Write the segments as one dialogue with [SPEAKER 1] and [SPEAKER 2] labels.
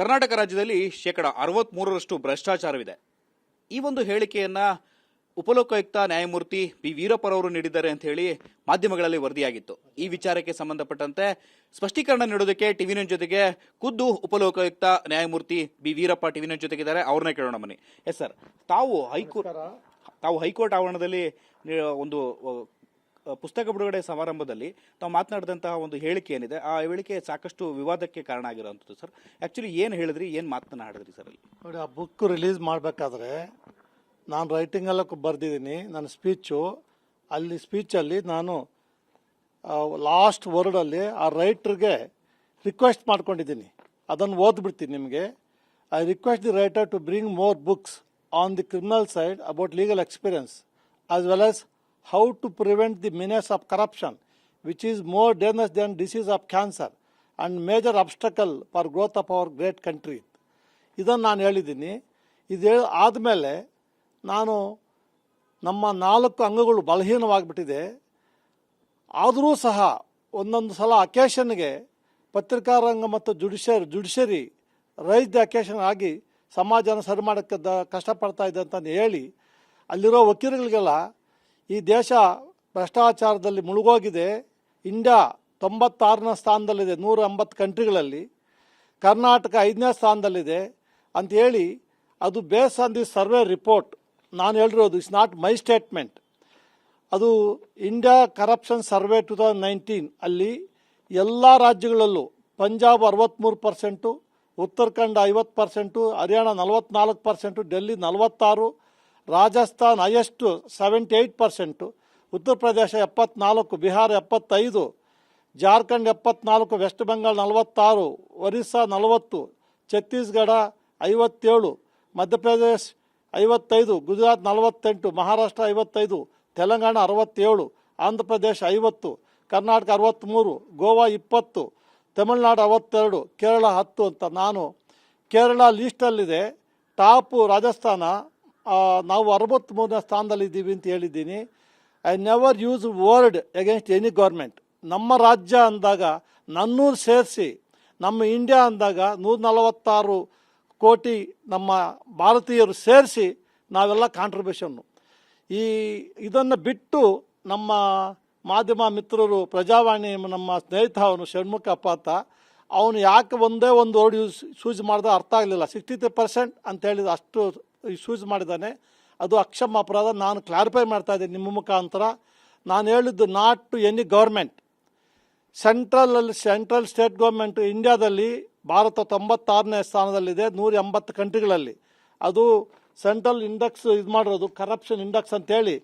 [SPEAKER 1] ಕರ್ನಾಟಕ ರಾಜ್ಯದಲ್ಲಿ 63% ಭ್ರಷ್ಟಾಚಾರವಿದೆ. ಈ ಒಂದು ಹೇಳಿಕೆಯನ್ನ ಉಪಲೋಕಾಯುಕ್ತ ನ್ಯಾಯಮೂರ್ತಿ ಬಿ ವೀರಪ್ಪರವರು ನೀಡಿದ್ದಾರೆ ಅಂತ ಹೇಳಿ ಮಾಧ್ಯಮಗಳಲ್ಲಿ ವರದಿಯಾಗಿತ್ತು. ಈ ವಿಚಾರಕ್ಕೆ ಸಂಬಂಧಪಟ್ಟಂತೆ ಸ್ಪಷ್ಟೀಕರಣ ನೀಡೋದಕ್ಕೆ ಟಿವಿ9 ಜೊತೆಗೆ ಖುದ್ದು ಉಪಲೋಕಾಯುಕ್ತ ನ್ಯಾಯಮೂರ್ತಿ ಬಿ ವೀರಪ್ಪ ಟಿವಿ9 ಜೊತೆಗಿದ್ದಾರೆ. ಅವ್ರನ್ನೇ ಕೇಳೋಣ ಬನ್ನಿ. ಎಸ್ ಸರ್, ತಾವು ಹೈಕೋರ್ಟ್ ಆವರಣದಲ್ಲಿ ಒಂದು ಪುಸ್ತಕ ಬಿಡುಗಡೆ ಸಮಾರಂಭದಲ್ಲಿ ತಾವು ಮಾತನಾಡಿದಂತಹ ಒಂದು ಹೇಳಿಕೆ ಏನಿದೆ, ಆ ಹೇಳಿಕೆ ಸಾಕಷ್ಟು ವಿವಾದಕ್ಕೆ ಕಾರಣ ಆಗಿರುವಂಥದ್ದು. ಸರ್, ಆಕ್ಚುಲಿ ಏನು ಹೇಳಿದ್ರಿ, ಏನು ಮಾತನಾಡಿದ್ರಿ ಸರ್? ಅಲ್ಲಿ
[SPEAKER 2] ನೋಡಿ, ಆ ಬುಕ್ ರಿಲೀಸ್ ಮಾಡಬೇಕಾದ್ರೆ ನಾನು ರೈಟಿಂಗೆಲ್ಲ ಬರೆದಿದ್ದೀನಿ. ನನ್ನ ಸ್ಪೀಚಲ್ಲಿ ನಾನು ಲಾಸ್ಟ್ ವರ್ಡಲ್ಲಿ ಆ ರೈಟರ್ಗೆ ರಿಕ್ವೆಸ್ಟ್ ಮಾಡ್ಕೊಂಡಿದ್ದೀನಿ. ಅದನ್ನು ಓದ್ಬಿಡ್ತೀನಿ ನಿಮಗೆ. I request the writer to bring more books on the criminal side about legal experience as well as how to prevent the menace of corruption, which is more dangerous than disease of cancer and major obstacle for growth of our great country. ಇದನ್ನು ನಾನು ಹೇಳಿದ್ದೀನಿ. ಇದು ಆದಮೇಲೆ ನಾನು ನಮ್ಮ 4 ಅಂಗಗಳು ಬಲಹೀನವಾಗಿಬಿಟ್ಟಿದೆ. ಆದರೂ ಸಹ ಒಂದೊಂದು ಸಲ ಅಕೇಶನ್ಗೆ ಪತ್ರಿಕಾರಂಗ ಮತ್ತು ಜುಡಿಷರಿ ರೈಸ್ ದ ಅಕೇಶನ್ ಆಗಿ ಸಮಾಜನ ಸರಿ ಮಾಡೋಕ್ಕೆ ಕಷ್ಟಪಡ್ತಾ ಇದೆ ಅಂತ ಹೇಳಿ ಅಲ್ಲಿರೋ ವಕೀಲರಿಗೆಲ್ಲ ಈ ದೇಶ ಭ್ರಷ್ಟಾಚಾರದಲ್ಲಿ ಮುಳುಗೋಗಿದೆ. ಇಂಡಿಯಾ 96ನೇ ಸ್ಥಾನದಲ್ಲಿದೆ 180 ಕಂಟ್ರಿಗಳಲ್ಲಿ. ಕರ್ನಾಟಕ 5ನೇ ಸ್ಥಾನದಲ್ಲಿದೆ ಅಂಥೇಳಿ ಅದು base on the survey report ನಾನು ಹೇಳಿರೋದು. It's not my statement. ಅದು ಇಂಡಿಯಾ ಕರಪ್ಷನ್ ಸರ್ವೆ 2019 ಅಲ್ಲಿ ಎಲ್ಲ ರಾಜ್ಯಗಳಲ್ಲೂ ಪಂಜಾಬ್ 63%, ಉತ್ತರಾಖಂಡ 50%, ಹರಿಯಾಣ 44%, ಡೆಲ್ಲಿ 46%, ರಾಜಸ್ಥಾನ್ ಹೈಯೆಸ್ಟ್ 78%, ಉತ್ತರ ಪ್ರದೇಶ 74%, ಬಿಹಾರ 75%, ಜಾರ್ಖಂಡ್ 74%, ವೆಸ್ಟ್ ಬೆಂಗಾಲ್ 46%, ಒರಿಸ್ಸಾ 40%, ಛತ್ತೀಸ್ಗಢ 57%, ಮಧ್ಯಪ್ರದೇಶ್ 55%, ಗುಜರಾತ್ 48%, ಮಹಾರಾಷ್ಟ್ರ 55%, ತೆಲಂಗಾಣ 67%, ಆಂಧ್ರ ಪ್ರದೇಶ 50%, ಕರ್ನಾಟಕ 63%, ಗೋವಾ 20%, ತಮಿಳುನಾಡು 62%, ಕೇರಳ 10% ಅಂತ. ನಾನು ಕೇರಳ ಲೀಸ್ಟಲ್ಲಿದೆ. ಟಾಪು ರಾಜಸ್ಥಾನ. ನಾವು 63ನೇ ಸ್ಥಾನದಲ್ಲಿದ್ದೀವಿ ಅಂತ ಹೇಳಿದ್ದೀನಿ. I never use word against any government. ನಮ್ಮ ರಾಜ್ಯ ಅಂದಾಗ ನನ್ನೂರು ಸೇರಿಸಿ ನಮ್ಮ ಇಂಡಿಯಾ ಅಂದಾಗ 146 ಕೋಟಿ ನಮ್ಮ ಭಾರತೀಯರು ಸೇರಿಸಿ ನಾವೆಲ್ಲ ಕಾಂಟ್ರಿಬ್ಯೂಷನ್ನು. ಇದನ್ನು ಬಿಟ್ಟು ನಮ್ಮ ಮಾಧ್ಯಮ ಮಿತ್ರರು ಪ್ರಜಾವಾಣಿ ನಮ್ಮ ಸ್ನೇಹಿತ ಅವನು ಷಣ್ಮುಖಪ್ಪ ಅಂತ, ಅವನು ಯಾಕೆ ಒಂದೇ ಒಂದು ವರ್ಡ್ ಯೂಸ್ ಮಾಡಿದ ಅರ್ಥ ಆಗಲಿಲ್ಲ. 63% ಅಂತ ಹೇಳಿದ ಅಷ್ಟು ಯೂಸ್ ಮಾಡಿದ್ದಾನೆ. ಅದು ಅಕ್ಷಮ ಅಪರಾಧ. ನಾನು ಕ್ಲಾರಿಫೈ ಮಾಡ್ತಾ ಇದ್ದೀನಿ ನಿಮ್ಮ ಮುಖಾಂತರ. ನಾನು ಹೇಳಿದ್ದು not to any government. Central state government ಇಂಡಿಯಾದಲ್ಲಿ ಭಾರತ 96ನೇ ಸ್ಥಾನದಲ್ಲಿದೆ 180 ಕಂಟ್ರಿಗಳಲ್ಲಿ. ಅದು ಸೆಂಟ್ರಲ್ ಇಂಡೆಕ್ಸ್ ಇದು ಮಾಡಿರೋದು ಕರಪ್ಷನ್ ಇಂಡೆಕ್ಸ್ ಅಂತೇಳಿ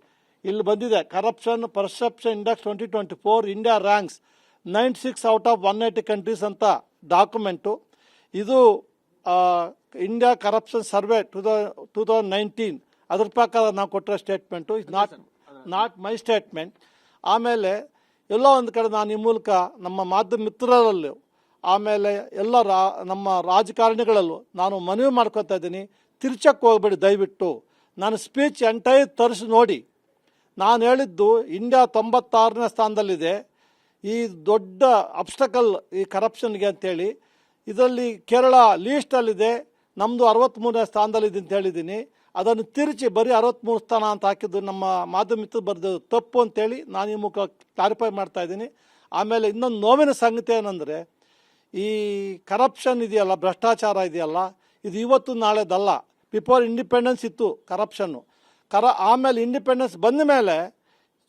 [SPEAKER 2] ಇಲ್ಲಿ ಬಂದಿದೆ. Corruption perception index 2024 India ranks 96 out of 180 countries ಅಂತ ಡಾಕ್ಯುಮೆಂಟು. ಇದು ಇಂಡಿಯಾ ಕರಪ್ಷನ್ ಸರ್ವೆ 2019 ಅದ್ರ ಪ್ರಕಾರ ನಾವು ಕೊಟ್ಟಿರೋ statement. Is not my statement. ಆಮೇಲೆ ಎಲ್ಲೋ ಒಂದು ಕಡೆ ನಾನು ಈ ಮೂಲಕ ನಮ್ಮ ಮಾಧ್ಯಮ ಮಿತ್ರರಲ್ಲೂ ಆಮೇಲೆ ಎಲ್ಲ ನಮ್ಮ ರಾಜಕಾರಣಿಗಳಲ್ಲೂ ನಾನು ಮನವಿ ಮಾಡ್ಕೊತಾ ಇದ್ದೀನಿ, ತಿರ್ಚಕ್ಕೆ ಹೋಗ್ಬೇಡಿ ದಯವಿಟ್ಟು. ನಾನು ಸ್ಪೀಚ್ ಎಂಟೈರ್ ತರಿಸಿ ನೋಡಿ. ನಾನು ಹೇಳಿದ್ದು ಇಂಡಿಯಾ 96ನೇ ಸ್ಥಾನದಲ್ಲಿದೆ. ಈ ದೊಡ್ಡ ಅಬ್ಸ್ಟಕಲ್ ಈ ಕರಪ್ಷನ್ಗೆ ಅಂತೇಳಿ. ಇದರಲ್ಲಿ ಕೇರಳ ಲೀಸ್ಟಲ್ಲಿದೆ, ನಮ್ಮದು 63ನೇ ಸ್ಥಾನದಲ್ಲಿದೆ ಅಂತ ಹೇಳಿದ್ದೀನಿ. ಅದನ್ನು ತಿರುಚಿ ಬರೀ 63 ಸ್ಥಾನ ಅಂತ ಹಾಕಿದ್ದು ನಮ್ಮ ಮಾಧ್ಯಮ ಮಿತ್ರ ಬರೆದು ತಪ್ಪು ಅಂತೇಳಿ ನಾನು ಈ ಮುಖ ಕ್ಲಾರಿಫೈ ಮಾಡ್ತಾ ಇದ್ದೀನಿ. ಆಮೇಲೆ ಇನ್ನೊಂದು ನೋವಿನ ಸಂಗತಿ ಏನಂದರೆ, ಈ ಕರಪ್ಷನ್ ಇದೆಯಲ್ಲ, ಭ್ರಷ್ಟಾಚಾರ ಇದೆಯಲ್ಲ, ಇದು ಇವತ್ತು ನಾಳೆದಲ್ಲ. ಬಿಫೋರ್ ಇಂಡಿಪೆಂಡೆನ್ಸ್ ಇತ್ತು ಕರಪ್ಷನ್ನು. ಆಮೇಲೆ ಇಂಡಿಪೆಂಡೆನ್ಸ್ ಬಂದ ಮೇಲೆ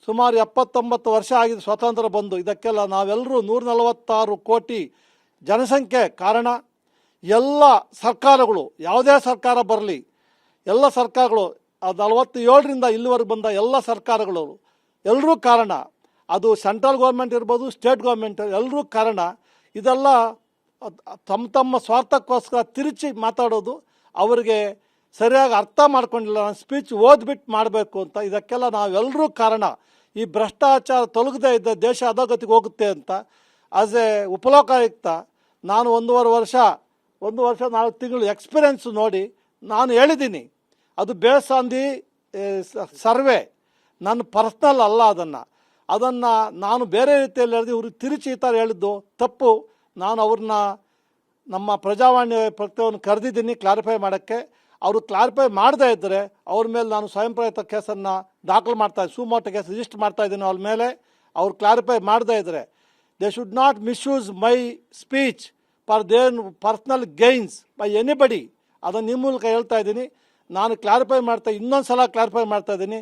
[SPEAKER 2] ಸುಮಾರು 79 ವರ್ಷ ಆಗಿದೆ ಸ್ವಾತಂತ್ರ್ಯ ಬಂದು. ಇದಕ್ಕೆಲ್ಲ ನಾವೆಲ್ಲರೂ 146 ಕೋಟಿ ಜನಸಂಖ್ಯೆ ಕಾರಣ. ಎಲ್ಲ ಸರ್ಕಾರಗಳು, ಯಾವುದೇ ಸರ್ಕಾರ ಬರಲಿ, ಎಲ್ಲ ಸರ್ಕಾರಗಳು 47ರಿಂದ ಇಲ್ಲಿವರೆಗೆ ಬಂದ ಎಲ್ಲ ಸರ್ಕಾರಗಳು ಎಲ್ಲರೂ ಕಾರಣ. ಅದು ಸೆಂಟ್ರಲ್ ಗೌರ್ಮೆಂಟ್ ಇರ್ಬೋದು, ಸ್ಟೇಟ್ ಗೌರ್ಮೆಂಟ್, ಎಲ್ಲರೂ ಕಾರಣ. ಇದೆಲ್ಲ ತಮ್ಮ ಸ್ವಾರ್ಥಕ್ಕೋಸ್ಕರ ತಿರುಚಿ ಮಾತಾಡೋದು. ಅವರಿಗೆ ಸರಿಯಾಗಿ ಅರ್ಥ ಮಾಡ್ಕೊಂಡಿಲ್ಲ. ನಾನು ಸ್ಪೀಚ್ ಓದ್ಬಿಟ್ಟು ಮಾಡಬೇಕು ಅಂತ. ಇದಕ್ಕೆಲ್ಲ ನಾವೆಲ್ಲರೂ ಕಾರಣ. ಈ ಭ್ರಷ್ಟಾಚಾರ ತೊಲಗದೇ ಇದ್ದ ದೇಶ ಅಧೋಗತಿಗೆ ಹೋಗುತ್ತೆ ಅಂತ ಆಸ್ ಎ ಉಪಲೋಕಾಯುಕ್ತ ನಾನು 1.5 ವರ್ಷ 4 ತಿಂಗಳು ಎಕ್ಸ್ಪೀರಿಯನ್ಸ್ ನೋಡಿ ನಾನು ಹೇಳಿದ್ದೀನಿ. ಅದು ಬೇಸ್ ಆನ್ ದಿ ಸರ್ವೆ, ನನ್ನ ಪರ್ಸ್ನಲ್ ಅಲ್ಲ. ಅದನ್ನು ನಾನು ಬೇರೆ ರೀತಿಯಲ್ಲಿ ಹೇಳಿದೆ. ಇವ್ರಿಗೆ ತಿರುಚಿ ಈ ಥರ ಹೇಳಿದ್ದು ತಪ್ಪು. ನಾನು ಅವ್ರನ್ನ ನಮ್ಮ ಪ್ರಜಾವಾಣಿ ಪ್ರತಿಯೊಂದು ಕರೆದಿದ್ದೀನಿ ಕ್ಲಾರಿಫೈ ಮಾಡೋಕ್ಕೆ. ಅವರು ಕ್ಲಾರಿಫೈ ಮಾಡದೇ ಇದ್ದರೆ ಅವ್ರ ಮೇಲೆ ನಾನು ಸ್ವಯಂ ಪ್ರೇರಿತ ಕೇಸನ್ನು ದಾಖಲು ಮಾಡ್ತಾ ಸುಮೋಟೋ ಕೇಸ್ ರಿಜಿಸ್ಟರ್ ಮಾಡ್ತಾ ಇದ್ದೀನಿ ಅವ್ರ ಮೇಲೆ. ಅವ್ರು ಕ್ಲಾರಿಫೈ ಮಾಡದೇ ಇದ್ದರೆ they should not misuse my speech for their personal gains by anybody. ಅದನ್ನು ನಿಮ್ಮ ಮೂಲಕ ಹೇಳ್ತಾ ಇದ್ದೀನಿ. ನಾನು ಕ್ಲಾರಿಫೈ ಇನ್ನೊಂದು ಸಲ ಕ್ಲಾರಿಫೈ ಮಾಡ್ತಾ ಇದ್ದೀನಿ.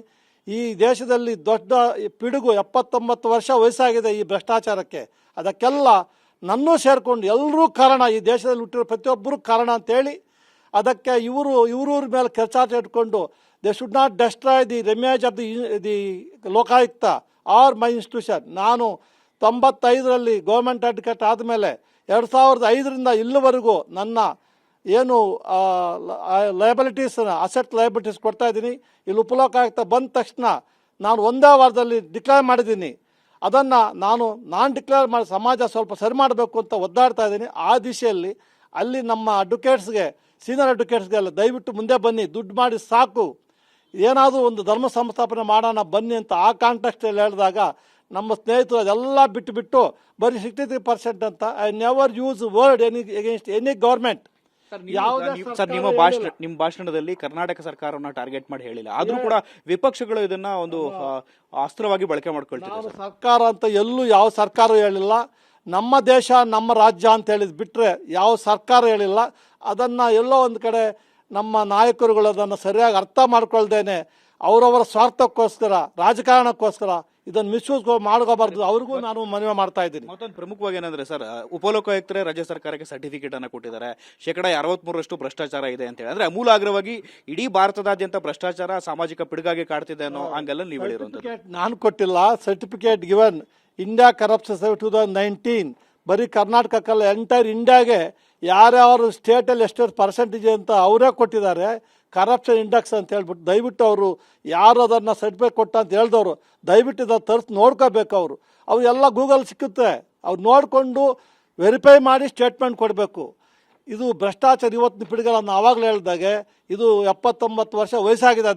[SPEAKER 2] ಈ ದೇಶದಲ್ಲಿ ದೊಡ್ಡ ಪಿಡುಗು 79 ವರ್ಷ ವಯಸ್ಸಾಗಿದೆ ಈ ಭ್ರಷ್ಟಾಚಾರಕ್ಕೆ. ಅದಕ್ಕೆಲ್ಲ ನನ್ನೂ ಸೇರಿಕೊಂಡು ಎಲ್ಲರೂ ಕಾರಣ, ಈ ದೇಶದಲ್ಲಿ ಹುಟ್ಟಿರೋ ಪ್ರತಿಯೊಬ್ಬರು ಕಾರಣ ಅಂತೇಳಿ ಅದಕ್ಕೆ ಇವ್ರ ಮೇಲೆ ಕೆಚಾಟ ಇಟ್ಕೊಂಡು they should not destroy the image of the Lokayukta or my institution. ನಾನು 95ರಲ್ಲಿ ಗೌರ್ಮೆಂಟ್ ಅಡ್ವೊಕೇಟ್ ಆದಮೇಲೆ 2005ರಿಂದ ಇಲ್ಲಿವರೆಗೂ ನನ್ನ ಏನು ಲಯಬಿಲಿಟೀಸ್ ಅಸೆಟ್ ಲಯಬಿಲಿಟೀಸ್ ಕೊಡ್ತಾ ಇದ್ದೀನಿ. ಇಲ್ಲಿ ಉಪಲೋಕಾಯುಕ್ತ ಬಂದ ತಕ್ಷಣ ನಾನು ಒಂದೇ ವಾರದಲ್ಲಿ ಡಿಕ್ಲೇರ್ ಮಾಡಿದ್ದೀನಿ. ಅದನ್ನು ನಾನು ಡಿಕ್ಲೇರ್ ಮಾಡಿ ಸಮಾಜ ಸ್ವಲ್ಪ ಸರಿ ಮಾಡಬೇಕು ಅಂತ ಒದ್ದಾಡ್ತಾ ಇದ್ದೀನಿ. ಆ ದಿಶೆಯಲ್ಲಿ ಅಲ್ಲಿ ನಮ್ಮ ಅಡ್ವೊಕೇಟ್ಸ್ಗೆ, ಸೀನಿಯರ್ ಅಡ್ವೊಕೇಟ್ಸ್ಗೆಲ್ಲ ದಯವಿಟ್ಟು ಮುಂದೆ ಬನ್ನಿ, ದುಡ್ಡು ಮಾಡಿ ಸಾಕು, ಏನಾದರೂ ಒಂದು ಧರ್ಮ ಸಂಸ್ಥಾಪನೆ ಮಾಡೋಣ ಬನ್ನಿ ಅಂತ ಆ ಕಾಂಟೆಕ್ಸ್ಟಲ್ಲಿ ಹೇಳಿದಾಗ ನಮ್ಮ ಸ್ನೇಹಿತರು ಅದೆಲ್ಲ ಬಿಟ್ಟು ಬರೀ 63% ಅಂತ. I never use word against any government.
[SPEAKER 1] Sir, ನಿಮ್ಮ ಭಾಷಣದಲ್ಲಿ ಕರ್ನಾಟಕ ಸರ್ಕಾರವನ್ನ ಟಾರ್ಗೆಟ್ ಮಾಡಿ ಹೇಳಿಲ್ಲ, ಆದ್ರೂ ಕೂಡ ವಿಪಕ್ಷಗಳು ಇದನ್ನ ಒಂದು ಅಸ್ತ್ರವಾಗಿ ಬಳಕೆ ಮಾಡ್ಕೊಳ್ತಾರೆ.
[SPEAKER 2] ಸರ್ಕಾರ ಅಂತ ಎಲ್ಲೂ ಯಾವ ಸರ್ಕಾರ ಹೇಳಿಲ್ಲ. ನಮ್ಮ ದೇಶ ನಮ್ಮ ರಾಜ್ಯ ಅಂತ ಹೇಳಿದ್ ಬಿಟ್ರೆ ಯಾವ ಸರ್ಕಾರ ಹೇಳಿಲ್ಲ. ಅದನ್ನ ಎಲ್ಲೋ ಒಂದು ಕಡೆ ನಮ್ಮ ನಾಯಕರುಗಳು ಅದನ್ನು ಸರಿಯಾಗಿ ಅರ್ಥ ಮಾಡ್ಕೊಳ್ದೇನೆ ಅವರವರ ಸ್ವಾರ್ಥಕ್ಕೋಸ್ಕರ, ರಾಜಕಾರಣಕ್ಕೋಸ್ಕರ ಇದನ್ನು ಮಿಸ್ಯೂಸ್ ಮಾಡ್ಕೋಬಾರ್ದು. ಅವ್ರಿಗೂ ನಾನು ಮನವಿ ಮಾಡ್ತಾ ಇದ್ದೀನಿ.
[SPEAKER 1] ಮತ್ತೊಂದು ಪ್ರಮುಖವಾಗಿ ಏನಂದ್ರೆ ಸರ್, ಉಪಲೋಕಾಯುಕ್ತರೇ ರಾಜ್ಯ ಸರ್ಕಾರಕ್ಕೆ ಸರ್ಟಿಫಿಕೇಟ್ ಅನ್ನು ಕೊಟ್ಟಿದ್ದಾರೆ. 63% ಭ್ರಷ್ಟಾಚಾರ ಇದೆ ಅಂತ ಹೇಳಿ, ಅಂದ್ರೆ ಅಮೂಲಾಗ್ರವಾಗಿ ಇಡೀ ಭಾರತದಾದ್ಯಂತ ಭ್ರಷ್ಟಾಚಾರ ಸಾಮಾಜಿಕ ಪಿಡುಗಾಗಿ ಕಾಡ್ತಿದೆ ಅನ್ನೋ ಹಂಗೆಲ್ಲ ನೀವು ಹೇಳಿರುವಂತದ್ದು.
[SPEAKER 2] ನಾನು ಕೊಟ್ಟಿಲ್ಲ ಸರ್ಟಿಫಿಕೇಟ್ ಗಿವನ್ ಇಂಡಿಯಾ ಕರಪ್ಷನ್ 2019. ಬರೀ ಕರ್ನಾಟಕಕ್ಕಲ್ಲ, ಎಂಟೈರ್ ಇಂಡಿಯಾಗೆ ಯಾರ್ಯಾರು ಸ್ಟೇಟಲ್ಲಿ ಎಷ್ಟು ಪರ್ಸೆಂಟೇಜ್ ಅಂತ ಅವರೇ ಕೊಟ್ಟಿದ್ದಾರೆ. ಕರಪ್ಷನ್ ಇಂಡೆಕ್ಸ್ ಅಂತ ಹೇಳ್ಬಿಟ್ಟು ದಯವಿಟ್ಟು ಅವರು ಯಾರು ಅದನ್ನು ಸರ್ಟಿಫಿಕೇಟ್ ಕೊಟ್ಟ ಅಂತ ಹೇಳಿದವರು ದಯವಿಟ್ಟು ಇದನ್ನು ತರಿಸಿ ನೋಡ್ಕೋಬೇಕು. ಅವರು ಎಲ್ಲ ಗೂಗಲ್ ಸಿಕ್ಕುತ್ತೆ, ಅವ್ರು ನೋಡಿಕೊಂಡು ವೆರಿಫೈ ಮಾಡಿ ಸ್ಟೇಟ್ಮೆಂಟ್ ಕೊಡಬೇಕು. ಇದು ಭ್ರಷ್ಟಾಚಾರ ಇವತ್ತಿನ ಪಿಡುಗನ್ನು ಆವಾಗಲೇ ಹೇಳಿದಾಗೆ ಇದು 79 ವರ್ಷ ವಯಸ್ಸಾಗಿದೆ.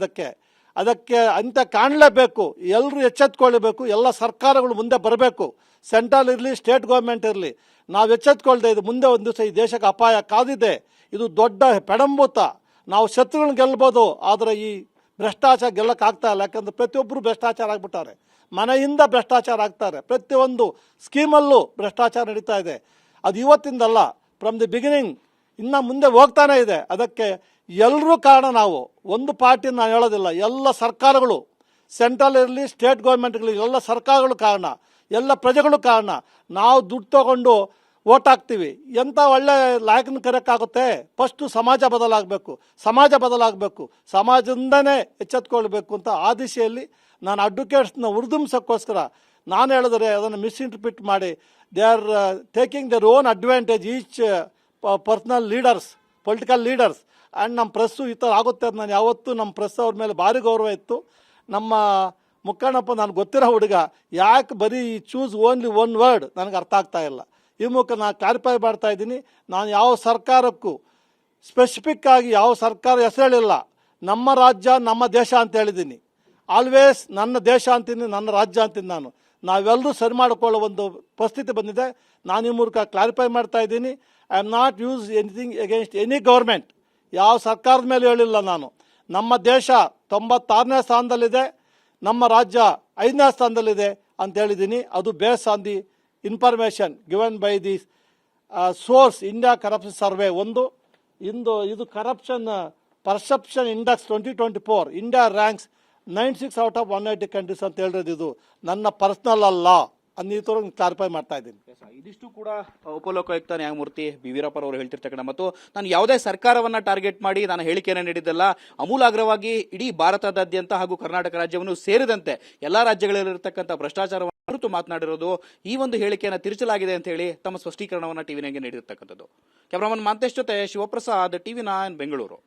[SPEAKER 2] ಅದಕ್ಕೆ ಅಂತ ಕಾಣಲೇಬೇಕು. ಎಲ್ಲರೂ ಎಚ್ಚೆತ್ಕೊಳ್ಬೇಕು. ಎಲ್ಲ ಸರ್ಕಾರಗಳು ಮುಂದೆ ಬರಬೇಕು. ಸೆಂಟ್ರಲ್ ಇರಲಿ, ಸ್ಟೇಟ್ ಗೌರ್ಮೆಂಟ್ ಇರಲಿ. ನಾವು ಎಚ್ಚೆತ್ಕೊಳ್ದೆ ಇದು ಮುಂದೆ ಒಂದು ದಿವಸ ಈ ದೇಶಕ್ಕೆ ಅಪಾಯ ಕಾದಿದೆ. ಇದು ದೊಡ್ಡ ಪೆಡಂಭೂತ. ನಾವು ಶತ್ರುಗಳನ್ನ ಗೆಲ್ಬೋದು, ಆದರೆ ಈ ಭ್ರಷ್ಟಾಚಾರ ಗೆಲ್ಲಕ್ಕಾಗ್ತಾ ಇಲ್ಲ. ಯಾಕಂದ್ರೆ ಪ್ರತಿಯೊಬ್ಬರು ಭ್ರಷ್ಟಾಚಾರ ಆಗ್ಬಿಟ್ಟಾರೆ, ಮನೆಯಿಂದ ಭ್ರಷ್ಟಾಚಾರ ಆಗ್ತಾರೆ, ಪ್ರತಿಯೊಂದು ಸ್ಕೀಮಲ್ಲೂ ಭ್ರಷ್ಟಾಚಾರ ನಡೀತಾ ಇದೆ. ಅದು ಇವತ್ತಿಂದಲ್ಲ, ಫ್ರಮ್ ದಿ ಬಿಗಿನಿಂಗ್ ಇನ್ನು ಮುಂದೆ ಹೋಗ್ತಾನೆ ಇದೆ. ಅದಕ್ಕೆ ಎಲ್ಲರೂ ಕಾರಣ. ನಾವು ಒಂದು ಪಾರ್ಟಿ ನಾನು ಹೇಳೋದಿಲ್ಲ, ಎಲ್ಲ ಸರ್ಕಾರಗಳು, ಸೆಂಟ್ರಲ್ ಇರಲಿ, ಸ್ಟೇಟ್ ಗೌರ್ಮೆಂಟ್ಗಳು, ಎಲ್ಲ ಸರ್ಕಾರಗಳು ಕಾರಣ, ಎಲ್ಲ ಪ್ರಜೆಗಳು ಕಾರಣ. ನಾವು ದುಡ್ಡು ತಗೊಂಡು ಓಟ್ ಹಾಕ್ತೀವಿ. ಎಂಥ ಒಳ್ಳೆ ಲಾಯಕನ ಕರೆಯೋಕ್ಕಾಗುತ್ತೆ? ಫಸ್ಟು ಸಮಾಜ ಬದಲಾಗಬೇಕು, ಸಮಾಜದಿಂದನೇ ಎಚ್ಚೆತ್ಕೊಳ್ಬೇಕು ಅಂತ ಆ ದಿಶೆಯಲ್ಲಿ ನಾನು ಅಡ್ವೊಕೇಟ್ಸ್ನ ಉರ್ದುಂಸಕ್ಕೋಸ್ಕರ ನಾನು ಹೇಳಿದರೆ ಅದನ್ನು ಮಿಸ್ಇಂಟರ್ಪ್ರಿಟ್ ಮಾಡಿ they are taking their own advantage each personal leaders, political leaders. And ನಮ್ಮ ಪ್ರೆಸ್ಸು ಈ ಥರ ಆಗುತ್ತೆ ಅಂತ ನಾನು ಯಾವತ್ತೂ ನಮ್ಮ ಪ್ರೆಸ್ ಅವ್ರ ಮೇಲೆ ಭಾರಿ ಗೌರವ ಇತ್ತು. ನಮ್ಮ ಮುಖಂಡಪ್ಪ ನನಗೆ ಗೊತ್ತಿರೋ ಹುಡುಗ, ಯಾಕೆ ಬರೀ ಚೂಸ್ ಓನ್ಲಿ ಒನ್ ವರ್ಡ್ ನನಗೆ ಅರ್ಥ ಆಗ್ತಾ ಇಲ್ಲ. ಈ ಮೂಲಕ ನಾನು ಕ್ಲಾರಿಫೈ ಮಾಡ್ತಾ ಇದ್ದೀನಿ. ನಾನು ಯಾವ ಸರ್ಕಾರಕ್ಕೂ ಸ್ಪೆಸಿಫಿಕ್ ಆಗಿ ಯಾವ ಸರ್ಕಾರ ಹೆಸರು ಹೇಳಿಲ್ಲ. ನಮ್ಮ ರಾಜ್ಯ ನಮ್ಮ ದೇಶ ಅಂತ ಹೇಳಿದ್ದೀನಿ. ಆಲ್ವೇಸ್ ನನ್ನ ದೇಶ ಅಂತೀನಿ, ನನ್ನ ರಾಜ್ಯ ಅಂತೀನಿ. ನಾವೆಲ್ಲರೂ ಸರಿ ಮಾಡಿಕೊಳ್ಳೋ ಒಂದು ಪರಿಸ್ಥಿತಿ ಬಂದಿದೆ. ನಾನು ಈ ಮೂಲಕ ಕ್ಲಾರಿಫೈ ಮಾಡ್ತಾ ಇದ್ದೀನಿ. I am not use anything against any government. ಯಾವ ಸರ್ಕಾರದ ಮೇಲೆ ಹೇಳಿಲ್ಲ ನಾನು. ನಮ್ಮ ದೇಶ 96ನೇ ಸ್ಥಾನದಲ್ಲಿದೆ, ನಮ್ಮ ರಾಜ್ಯ 5ನೇ ಸ್ಥಾನದಲ್ಲಿದೆ ಅಂತ ಹೇಳಿದ್ದೀನಿ. ಅದು base on the information given by the source India corruption survey. ಇದು corruption perception index 2024. India ranks 96 out of 180 countries ಅಂತ ಹೇಳಿರೋದು. ಇದು ನನ್ನ ಪರ್ಸನಲ್ ಅಲ್ಲ ಅನ್ನೋ ಕ್ಲಾರಿಫೈ ಮಾಡ್ತಾ ಇದ್ದೀನಿ.
[SPEAKER 1] ಇದಿಷ್ಟು ಕೂಡ ಉಪಲೋಕಾಯುಕ್ತ ನ್ಯಾಯಮೂರ್ತಿ ಬಿ ವೀರಪ್ಪರವರು ಹೇಳ್ತಿರ್ತಕ್ಕಂಥ ಮತ್ತು ನಾನು ಯಾವುದೇ ಸರ್ಕಾರವನ್ನ ಟಾರ್ಗೆಟ್ ಮಾಡಿ ನಾನು ಹೇಳಿಕೆಯನ್ನು ನೀಡಿದ್ದಲ್ಲ. ಅಮೂಲಾಗ್ರವಾಗಿ ಇಡೀ ಭಾರತದಾದ್ಯಂತ ಹಾಗೂ ಕರ್ನಾಟಕ ರಾಜ್ಯವನ್ನು ಸೇರಿದಂತೆ ಎಲ್ಲಾ ರಾಜ್ಯಗಳಲ್ಲಿರತಕ್ಕಂಥ ಭ್ರಷ್ಟಾಚಾರವನ್ನು ಕುರಿತು ಮಾತನಾಡಿರೋದು. ಈ ಒಂದು ಹೇಳಿಕೆಯನ್ನು ತಿರುಚಲಾಗಿದೆ ಅಂತ ಹೇಳಿ ತಮ್ಮ ಸ್ಪಷ್ಟೀಕರಣವನ್ನು ಟಿವಿ9ಗೆ ನೀಡಿರ್ತಕ್ಕಂಥದ್ದು. ಕ್ಯಾಮರಾಮನ್ ಮಾಂತೇಶ್ ಜೊತೆ ಶಿವಪ್ರಸಾದ್, ಟಿವಿ9 ಬೆಂಗಳೂರು.